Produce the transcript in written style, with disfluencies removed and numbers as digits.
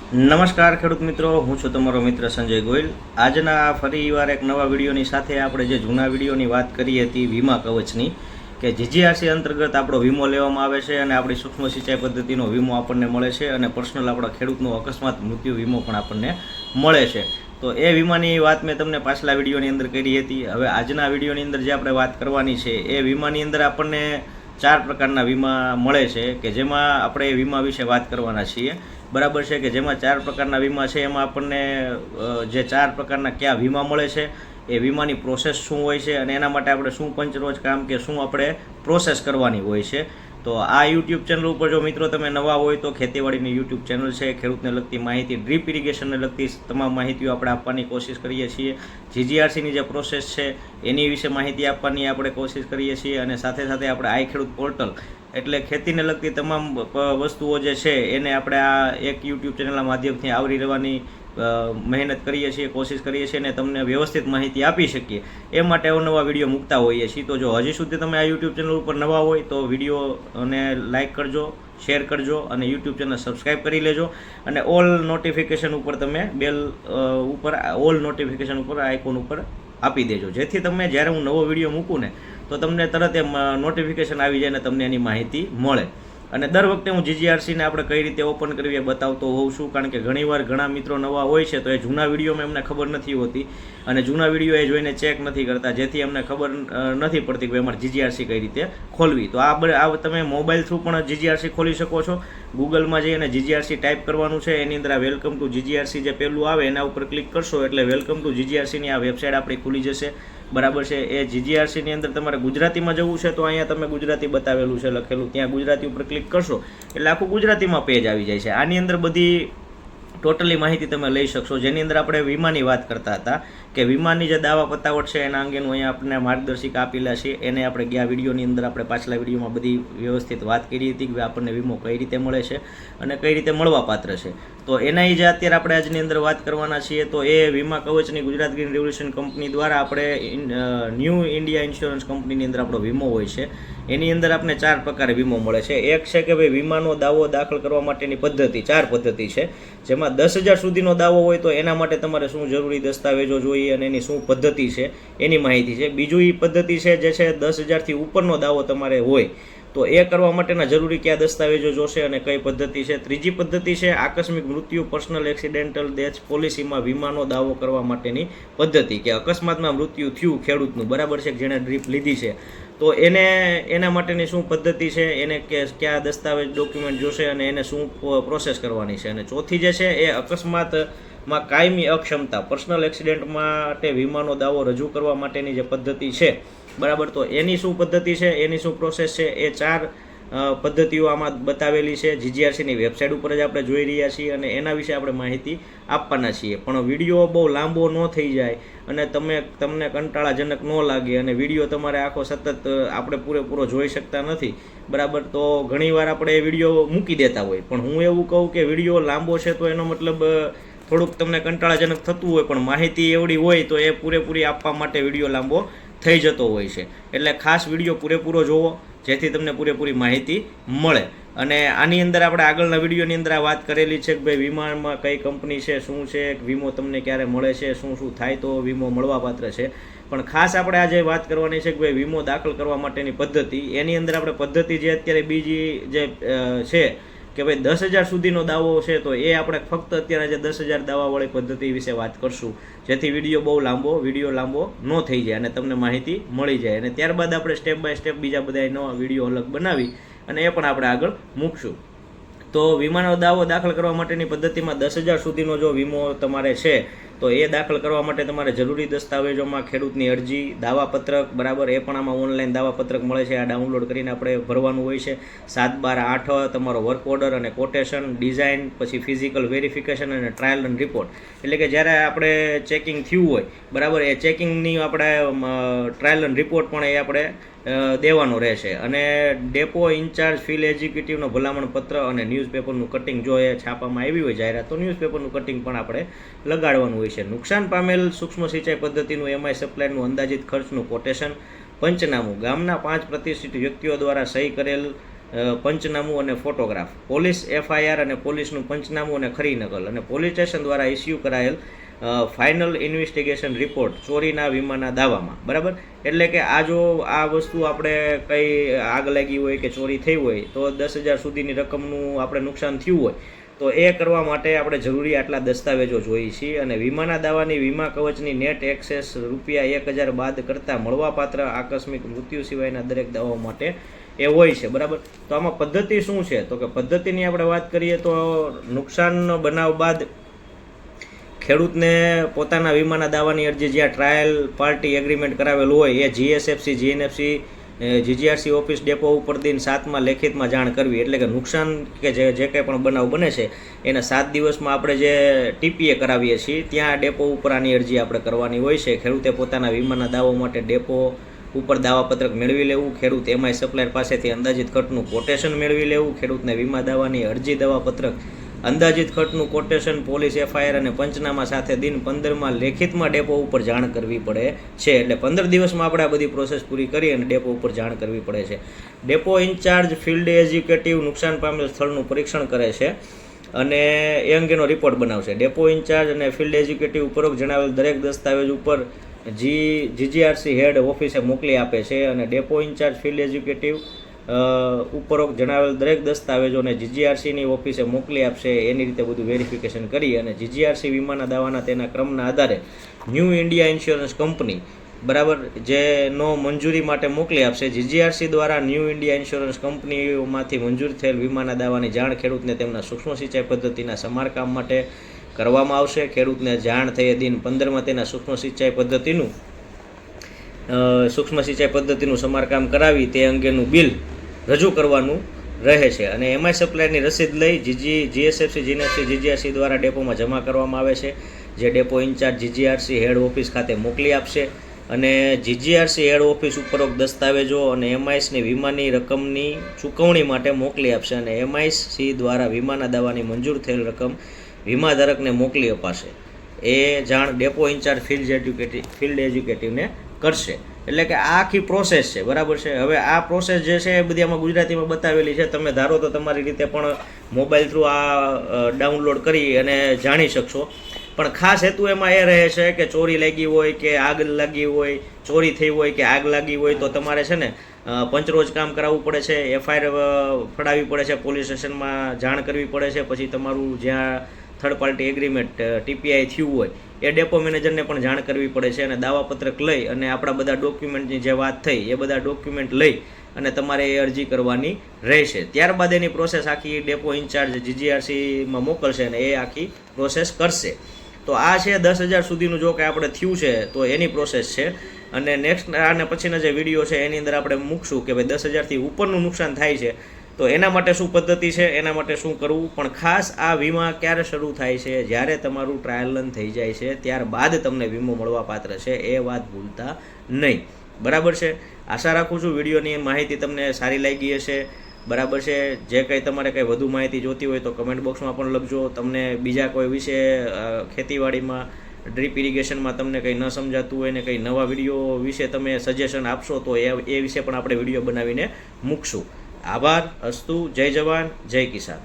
નમસ્કાર ખેડૂત મિત્રો, હું છું તમારો મિત્ર સંજય ગોયલ। આજના ફરીવાર એક નવા વિડીયોની સાથે આપણે જે જૂના વિડીયોની વાત કરી હતી વીમા કવચની, કે જીજીઆરસી અંતર્ગત આપણો વીમો લેવામાં આવે છે અને આપણી સૂક્ષ્મ સિંચાઈ પદ્ધતિનો વીમો આપણને મળે છે અને પર્સનલ આપણા ખેડૂતનો અકસ્માત મૃત્યુ વીમો પણ આપણને મળે છે। તો એ વીમાની વાત મેં તમને પાછલા વિડીયોની અંદર કરી હતી। હવે આજના વિડીયોની અંદર જે આપણે વાત કરવાની છે એ વીમાની અંદર આપણને 4 પ્રકારના વીમા મળે છે, કે જેમાં આપણે એ વીમા વિશે વાત કરવાના છીએ। બરાબર છે, કે જેમાં 4 પ્રકારના વીમા છે એમાં આપણને જે 4 પ્રકારના કયા વીમા મળે છે, એ વીમાની પ્રોસેસ શું હોય છે અને એના માટે આપણે શું પંચરોજ કામ કે શું આપણે પ્રોસેસ કરવાની હોય છે। તો આ યુટ્યુબ ચેનલ ઉપર જો મિત્રો તમે નવા હોય તો ખેતીવાડીની યુટ્યુબ ચેનલ છે, ખેડૂતને લગતી માહિતી, ડ્રીપ ઇરિગેશનને લગતી તમામ માહિતીઓ આપણે આપવાની કોશિશ કરીએ છીએ। જીજીઆરસીની જે પ્રોસેસ છે એની વિશે માહિતી આપવાની આપણે કોશિશ કરીએ છીએ અને સાથે સાથે આપણે આઈ ખેડૂત પોર્ટલ એટલે ખેતીને લગતી તમામ વસ્તુઓ જે છે એને આપણે આ એક યુટ્યુબ ચેનલના માધ્યમથી આવરી લેવાની મહેનત કરીએ છીએ, કોશિશ કરીએ છીએ અને તમને વ્યવસ્થિત માહિતી આપી શકીએ એ માટે અવનવા વિડીયો મૂકતા હોઈએ છીએ। તો જો હજી સુધી તમે આ યુટ્યુબ ચેનલ ઉપર નવા હોય તો વિડીયોને લાઇક કરજો, શેર કરજો અને યુટ્યુબ ચેનલ સબસ્ક્રાઈબ કરી લેજો અને ઓલ નોટિફિકેશન ઉપર તમે બેલ ઉપર ઓલ નોટિફિકેશન ઉપર આઇકોન ઉપર આપી દેજો, જેથી તમે જ્યારે હું નવો વિડીયો મૂકું ને તો તમને તરત એ નોટિફિકેશન આવી જાય અને તમને એની માહિતી મળે। અને દર વખતે હું જીજીઆરસીને આપણે કઈ રીતે ઓપન કરવી એ બતાવતો હોઉં છું, કારણ કે ઘણીવાર ઘણા મિત્રો નવા હોય છે તો એ જૂના વિડીયોમાં એમને ખબર નથી હોતી અને જૂના વિડીયો એ જોઈને ચેક નથી કરતા, જેથી એમને ખબર નથી પડતી કે અમારે જીજીઆરસી કઈ રીતે ખોલવી। તો આ તમે મોબાઈલ થ્રુ પણ જીજીઆરસી ખોલી શકો છો। ગૂગલમાં જઈને જીજીઆરસી ટાઈપ કરવાનું છે, એની અંદર આ વેલકમ ટુ જીજીઆરસી જે પહેલું આવે એના ઉપર ક્લિક કરશો એટલે વેલકમ ટુ જીજીઆરસીની આ વેબસાઇટ આપણી ખુલી જશે। બરાબર છે, એ જીજીઆરસીની અંદર તમારે ગુજરાતીમાં જવું છે તો અહીંયા તમે ગુજરાતી બતાવેલું છે લખેલું, ત્યાં ગુજરાતી ઉપર ક્લિક કરશો એટલે આખું ગુજરાતીમાં પેજ આવી જાય છે। આની અંદર બધી ટોટલી માહિતી તમે લઈ શકશો, જેની અંદર આપણે વીમાની વાત કરતા હતા કે વીમાની જે દાવા પતાવટ છે એના અંગેનું અહીંયા આપણને માર્ગદર્શિકા આપેલા છે, એને આપણે ગયા વિડીયોની અંદર આપણે પાછલા વિડીયોમાં બધી વ્યવસ્થિત વાત કરી હતી કે આપણને વીમો કઈ રીતે મળે છે અને કઈ રીતે મળવાપાત્ર છે। તો એના જે અત્યારે આપણે આજની અંદર વાત કરવાના છીએ તો એ વીમા કવચની ગુજરાત ગ્રીન રેવોલ્યુશન કંપની દ્વારા આપણે ન્યૂ ઇન્ડિયા ઇન્સ્યોરન્સ કંપનીની અંદર આપણો વીમો હોય છે, એની અંદર આપણે 4 પ્રકારે વીમો મળે છે। એક છે કે ભાઈ વીમાનો દાવો દાખલ કરવા માટેની પદ્ધતિ, 4 પદ્ધતિ છે, જેમાં 10,000 સુધીનો દાવો હોય તો એના માટે તમારે શું જરૂરી દસ્તાવેજો જોઈએ અને એની શું પદ્ધતિ છે એની માહિતી છે। બીજું એ પદ્ધતિ છે જે છે 10,000થી ઉપરનો દાવો તમારે હોય તો એ કરવા માટેના જરૂરી કયા દસ્તાવેજો જોશે અને કઈ પદ્ધતિ છે। ત્રીજી પદ્ધતિ છે આકસ્મિક મૃત્યુ પર્સનલ એક્સિડેન્ટલ ડેથ પોલિસીમાં વીમાનો દાવો કરવા માટેની પદ્ધતિ, કે અકસ્માતમાં મૃત્યુ થયું ખેડૂતનું, બરાબર છે, જેણે ડ્રીપ લીધી છે તો એના માટેની શું પદ્ધતિ છે, એને કયા દસ્તાવેજ ડોક્યુમેન્ટ જોશે અને એને શું પ્રોસેસ કરવાની છે। અને ચોથી જે છે એ અકસ્માતમાં કાયમી અક્ષમતા પર્સનલ એક્સિડન્ટ માટે વીમાનો દાવો રજૂ કરવા માટેની જે પદ્ધતિ છે, બરાબર, તો એની શું પદ્ધતિ છે, એની શું પ્રોસેસ છે, એ 4 પદ્ધતિઓ આમાં બતાવેલી છે। જીજીઆરસીની વેબસાઇટ ઉપર જ આપણે જોઈ રહ્યા છીએ અને એના વિશે આપણે માહિતી આપવાના છીએ, પણ વિડીયો બહુ લાંબો ન થઈ જાય અને તમને કંટાળાજનક ન લાગે અને વિડીયો તમારે આખો સતત આપણે પૂરેપૂરો જોઈ શકતા નથી, બરાબર, તો ઘણીવાર આપણે વિડીયો મૂકી દેતા હોય, પણ હું એવું કહું કે વિડીયો લાંબો છે તો એનો મતલબ થોડુંક તમને કંટાળાજનક થતું હોય, પણ માહિતી એવડી હોય તો એ પૂરેપૂરી આપવા માટે વિડીયો લાંબો થઈ જતો હોય છે। એટલે ખાસ વિડીયો પૂરેપૂરો જોવો જેથી તમને પૂરેપૂરી માહિતી મળે। અને આની અંદર આપણે આગળના વિડીયોની અંદર આ વાત કરેલી છે કે ભાઈ વીમામાં કઈ કંપની છે, શું છે, વીમો તમને ક્યારે મળે છે, શું થાય તો વીમો મળવાપાત્ર છે, પણ ખાસ આપણે આજે વાત કરવાની છે કે ભાઈ વીમો દાખલ કરવા માટેની પદ્ધતિ, એની અંદર આપણે પદ્ધતિ જે અત્યારે બીજી જે છે કે ભાઈ 10,000 સુધીનો દાવો છે તો એ આપણે ફક્ત અત્યારે જે 10,000 દાવાવાળી પદ્ધતિ વિશે વાત કરશું, જેથી વિડીયો લાંબો ન થઈ જાય અને તમને માહિતી મળી જાય અને ત્યારબાદ આપણે સ્ટેપ બાય સ્ટેપ બીજા બધા નવા વિડીયો અલગ બનાવી અને એ પણ આપણે આગળ મૂકશું। તો વીમાનો દાવો દાખલ કરવા માટેની પદ્ધતિમાં 10,000 સુધીનો જો વીમો તમારે છે તો એ દાખલ કરવા માટે તમારે જરૂરી દસ્તાવેજોમાં ખેડૂતની અરજી, દાવાપત્રક, બરાબર, એ પણ આમાં ઓનલાઈન દાવાપત્રક મળે છે, આ ડાઉનલોડ કરીને આપણે ભરવાનું હોય છે। 7/12/8 તમારો વર્ક ઓર્ડર અને કોટેશન, ડિઝાઇન, પછી ફિઝિકલ વેરિફિકેશન અને ટ્રાયલ એન્ડ રિપોર્ટ, એટલે કે જ્યારે આપણે ચેકિંગ થયું હોય, બરાબર, એ ચેકિંગની આપણે ટ્રાયલ એન્ડ રિપોર્ટ પણ એ આપણે દેવાનો રહેશે। અને ડેપો ઇન્ચાર્જ ફિલ્ડ એક્ઝિક્યુટિવનો ભલામણ પત્ર અને ન્યૂઝપેપરનું કટિંગ, જો એ છાપામાં આવી હોય જાહેરાત તો ન્યૂઝપેપરનું કટિંગ પણ આપણે લગાડવાનું હોય છે। નુકસાન પામેલ સૂક્ષ્મ સિંચાઈ પદ્ધતિનું એમઆઈ સપ્લાયનું અંદાજિત ખર્ચનું કોટેશન, પંચનામું, ગામના 5 પ્રતિષ્ઠિત વ્યક્તિઓ દ્વારા સહી કરેલ પંચનામું અને ફોટોગ્રાફ, પોલીસ FIR અને પોલીસનું પંચનામું અને ખરી નકલ, અને પોલીસ સ્ટેશન દ્વારા ઇસ્યુ કરાયેલ ફાઇનલ ઇન્વેસ્ટિગેશન રિપોર્ટ ચોરીના વીમાના દાવામાં. બરાબર, એટલે કે આ વસ્તુ આપણે કંઈ આગ લાગી હોય કે ચોરી થઈ હોય તો 10,000 સુધીની રકમનું આપણે નુકસાન થયું હોય તો એ કરવા માટે આપણે જરૂરી આટલા દસ્તાવેજો જોઈએ છીએ. અને વીમાના દાવાની વીમા કવચની નેટ એક્સેસ ₹1,000 બાદ કરતાં મળવાપાત્ર આકસ્મિક મૃત્યુ સિવાયના દરેક દાવાઓ માટે એ હોય છે. બરાબર, તો આમાં પદ્ધતિ શું છે? તો કે પદ્ધતિની આપણે વાત કરીએ તો નુકસાનનો બનાવ બાદ ખેડૂતને પોતાના વીમાના દાવાની અરજી જ્યાં ટ્રાયલ પાર્ટી એગ્રીમેન્ટ કરાવેલું હોય એ GSFC, GNFC, GGRC office depot ઉપર દિન 7માં લેખિતમાં જાણ કરવી. એટલે કે નુકસાન કે જે કંઈ પણ બનાવ બને છે એના 7 દિવસમાં આપણે જે TPA કરાવીએ છીએ ત્યાં ડેપો ઉપર આની અરજી આપણે કરવાની હોય છે. ખેડૂતે પોતાના વીમાના દાવો માટે ડેપો ઉપર દાવાપત્રક મેળવી લેવું, ખેડૂત MI સપ્લાયર પાસેથી અંદાજિત ખર્ચનું કોટેશન મેળવી લેવું, ખેડૂતને વીમા દાવાની અરજી દાવાપત્રક, અંદાજિત ખર્ચનું કોટેશન, પોલીસ FIR અને પંચનામા સાથે દિન 15માં લેખિતમાં ડેપો ઉપર જાણ કરવી પડે છે. એટલે 15 દિવસમાં આપણે આ બધી પ્રોસેસ પૂરી કરી અને ડેપો ઉપર જાણ કરવી પડે છે. ડેપો ઇન્ચાર્જ ફિલ્ડ એક્ઝિક્યુટિવ નુકસાન પામેલ સ્થળનું પરીક્ષણ કરે છે અને એ અંગેનો રિપોર્ટ બનાવશે. ડેપો ઇન્ચાર્જ અને ફિલ્ડ એક્ઝિક્યુટિવ ઉપરોક્ત જણાવેલ દરેક દસ્તાવેજ ઉપર GGRC હેડ ઓફિસે મોકલી આપે છે અને ડેપો ઇન્ચાર્જ ફિલ્ડ એક્ઝિક્યુટિવ ઉપરોક્ત જણાવેલ દરેક દસ્તાવેજોને GGRCની ઓફિસે મોકલી આપશે. એની રીતે બધું વેરિફિકેશન કરી અને GGRC વીમાના દાવાના તેના ક્રમના આધારે ન્યૂ ઇન્ડિયા ઇન્સ્યોરન્સ કંપની, બરાબર, જેનો મંજૂરી માટે મોકલી આપશે. GGRC દ્વારા ન્યૂ ઇન્ડિયા ઇન્સ્યોરન્સ કંપનીઓમાંથી મંજૂર થયેલ વીમાના દાવાની જાણ ખેડૂતને તેમના સૂક્ષ્મ સિંચાઈ પદ્ધતિના સમારકામ માટે કરવામાં આવશે. ખેડૂતને જાણ થઈ દિન 15માં તેના સૂક્ષ્મ સિંચાઈ પદ્ધતિનું સમારકામ કરાવી તે અંગેનું બિલ રજૂ કરવાનું રહે છે. અને MI સપ્લાયરની રસીદ લઈ GSFC, GNFC, GGRC દ્વારા ડેપોમાં જમા કરવામાં આવે છે, જે depot in-charge GGRC head office ખાતે મોકલી આપશે. અને GGRC હેડ ઓફિસ ઉપરોક્ત દસ્તાવેજો અને MISની વીમાની રકમની ચૂકવણી માટે મોકલી આપશે અને MIC દ્વારા વીમાના દાવાની મંજૂર થયેલ રકમ વીમાધારકને મોકલી અપાશે. એ જાણ ડેપો ઇન્ચાર્જ ફિલ્ડ એજ્યુકેટિવને કરશે. એટલે કે આ આખી પ્રોસેસ છે. બરાબર છે. હવે આ પ્રોસેસ જે છે એ બધી આમાં ગુજરાતીમાં બતાવેલી છે. તમે ધારો તો તમારી રીતે પણ મોબાઈલ થ્રુ આ ડાઉનલોડ કરી અને જાણી શકશો. પણ ખાસ હેતુ એમાં એ રહે છે કે ચોરી લાગી હોય કે આગ લાગી હોય, ચોરી થઈ હોય કે આગ લાગી હોય તો તમારે છે ને પંચરોજ કામ કરાવવું પડે છે, FIR ફડાવવી પડે છે, પોલીસ સ્ટેશનમાં જાણ કરવી પડે છે. પછી તમારું જ્યાં થર્ડ પાર્ટી એગ્રીમેન્ટ TPI થયું હોય એ ડેપો મેનેજરને પણ જાણ કરવી પડે છે. અને દાવાપત્રક લઈ અને આપણા બધા ડોક્યુમેન્ટની જે વાત થઈ એ બધા ડોક્યુમેન્ટ લઈ અને તમારે એ અરજી કરવાની રહેશે. ત્યારબાદ એની પ્રોસેસ આખી ડેપો ઇન્ચાર્જ GGRCમાં મોકલશે અને એ આખી પ્રોસેસ કરશે. તો આ છે 10,000 સુધીનું જો કે આપણે થયું છે તો એની પ્રોસેસ છે. અને નેક્સ્ટ અને પછીના જે વિડીયો છે એની અંદર આપણે મૂકશું કે ભાઈ 10,000થી ઉપરનું નુકસાન થાય છે તો એના માટે શું પદ્ધતિ છે, એના માટે શું કરવું. પણ ખાસ આ વીમા ક્યારે શરૂ થાય છે? જ્યારે તમારું ટ્રાયલ રન થઈ જાય છે ત્યારબાદ તમને વીમો મળવા પાત્ર છે, એ વાત ભૂલતા નહીં. બરાબર છે. આશા રાખું છું વિડીયોની માહિતી તમને સારી લાગી હશે. બરાબર છે. જે કંઈ તમારે કંઈ વધુ માહિતી જોતી હોય તો કમેન્ટ બોક્સમાં પણ લખજો. તમને બીજા કોઈ વિશે ખેતીવાડીમાં ડ્રીપ ઇરિગેશનમાં તમને કંઈ ન સમજાતું હોય ને કંઈ નવા વિડીયો વિશે તમે સજેશન આપશો તો એ વિશે પણ આપણે વિડીયો બનાવીને મૂકશું. આભાર. અસ્તુ. જય જવાન, જય કિસાન.